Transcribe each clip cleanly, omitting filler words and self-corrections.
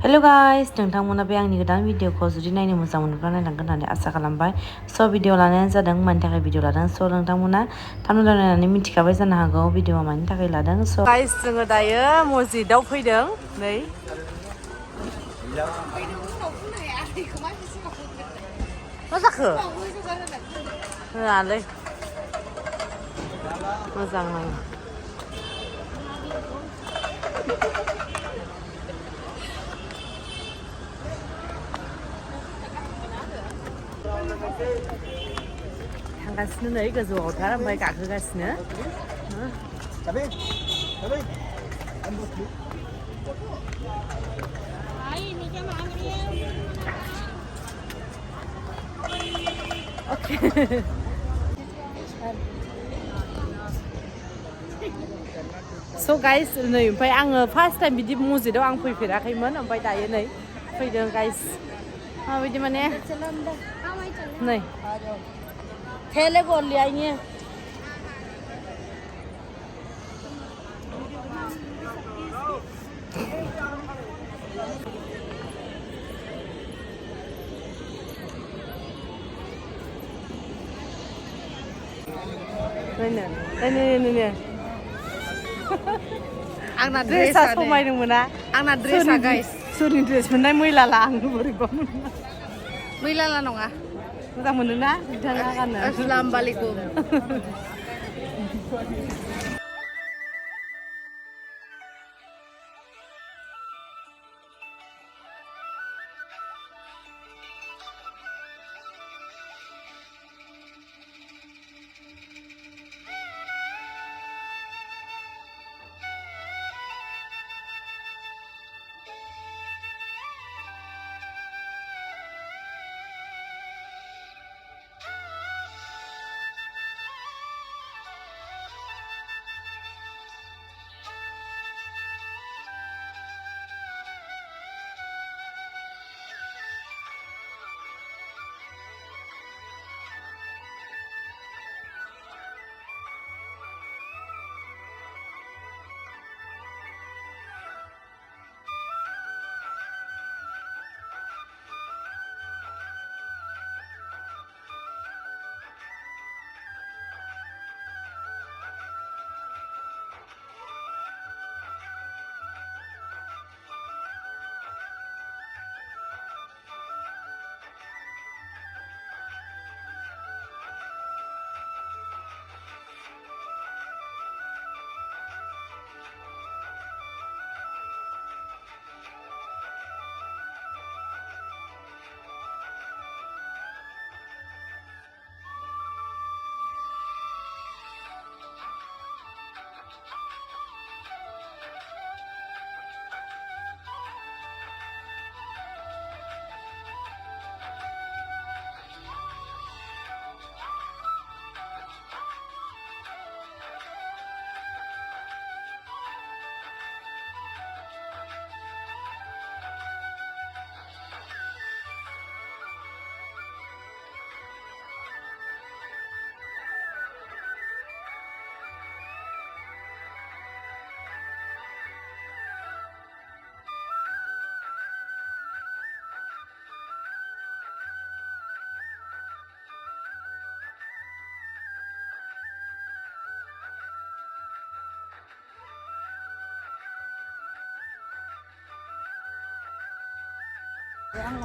Hello guys, nोंथांमोना बे आंनि गोदान भिडिअखौ जुदि नायनो मोजां मोनोब्ला नायलांगोन होननानै आसा खालामबाय। स' भिडिअ लानायानो जादों मानि थाखाय भिडिअ लादों। स' नोंथांमोना थाम्बनेल नायनानै मिथिखाबाय जानो हागौ भिडिअआ मानि थाखाय लादों। स' गाइस जोङो दायो मस्जिदाव फैदों। नै मा जाखो? होआलै मोजां नाङो। थांगासिनो नै गोजौआवथार ओमफ्राय गाखोगासिनो। स' गाइस नै ओमफ्राय आङो फार्स्ट टाइम बिदि मस्जिदाव आं फैफेराखैमोन ओमफ्राय दायो नै फैदों गाइस। माबायदि माने नै थेले गोरलै आइनि नायनो आंना ड्रेसा समायदोंमोन ना आंना ड्रेसा गाइस सोरनि ड्रेस मोननाय मैलाला आं बोरैबा मोनना मैलाला नङा मोजां मोनदोंना बिथाङा गाननो अस्सलाम वालेकुम।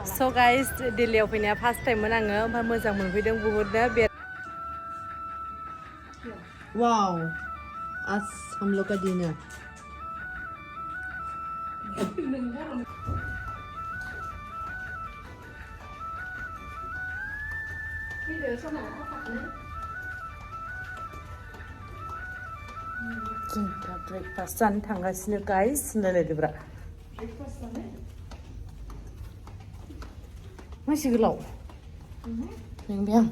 स' गाइस दिल्लीयाव फैनाया फार्स्ट टाइममोन आङो ओमफ्राय मोजां मोनफैदों बुहुतनो बे वाव आज हम लोग का डिनर जों दा ब्रेकफास्ट जानो थांगासिनो गाइस होनलायलायदोब्रा मानसि गोलाव मेंबाय आं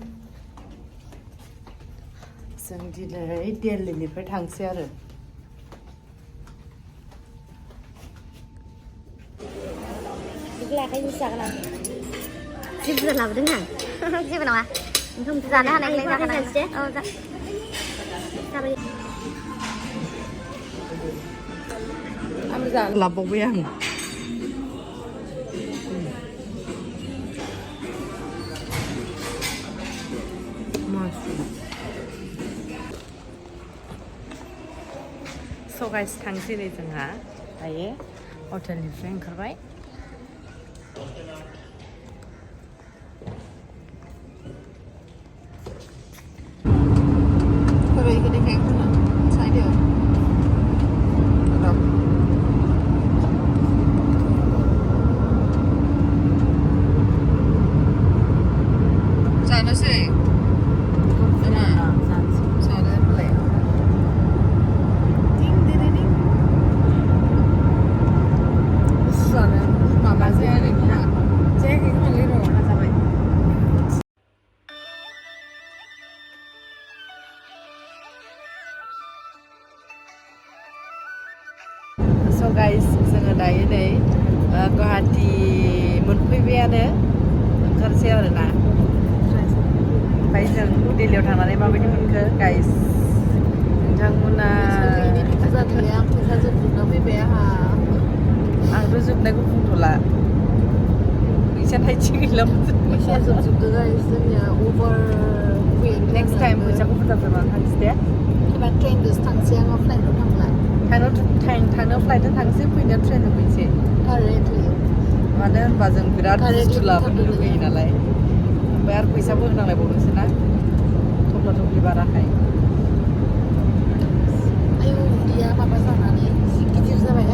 जों दिनै दिल्लीनिफ्राय थांसै आरो आखाइ जागोन आं जेबो बुरजा लाबोदों आं जेबो नङा ओंखाम जानो हानायलाय जागोन औ लाबोबावबाय आं गाइस थांसै नै जोंहा दायो हटेलनिफ्राय ओंखारबाय So guys, जोङो दायो नै गुवाहाटि मोनफैबायानो ओंखारसै आरोना ओमफ्राय जों दिल्लीयाव थांनानै माबायदि मोनखो गाइस नोंथांमोना आंथ' जोबनायखौ बुंथ'ला फैसा थाइसे गैला फैसाया जोबजोबदो गाइस जोंनिया अभार नेक्स्ट टाइम फैसाखौ बुरजा बुरजा थांसै दे एबा ट्रेनजोंसो थांसै आङो फ्लाइटआव थांला थांनो फ्लाइटजों थांसै फैनायाव ट्रेनजों फैनोसै मानो होनबा जों बिराद बुस्थु लाबोनो लुगैयो नालाय ओमफ्राय आरो फैसाबो होनांलायबावनोसै ना थफ्ला थफ्लि बाराखाय आयौ उदैया माबा जानानै गिदिर जाबाय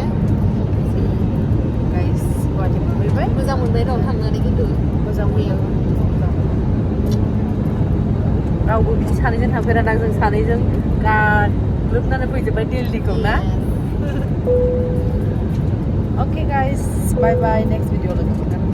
गाइस गुवाहाटि मोनफैबाय मोजां मोनबाय दं थांनानै खिन्थु मोजां मोजां रावबो बिदि सानैजों थांफेरादां जों सानैजों गाग्लोबनानै फैजोब्बाय दिल्लीखौ ना Okay guys, bye bye, next video look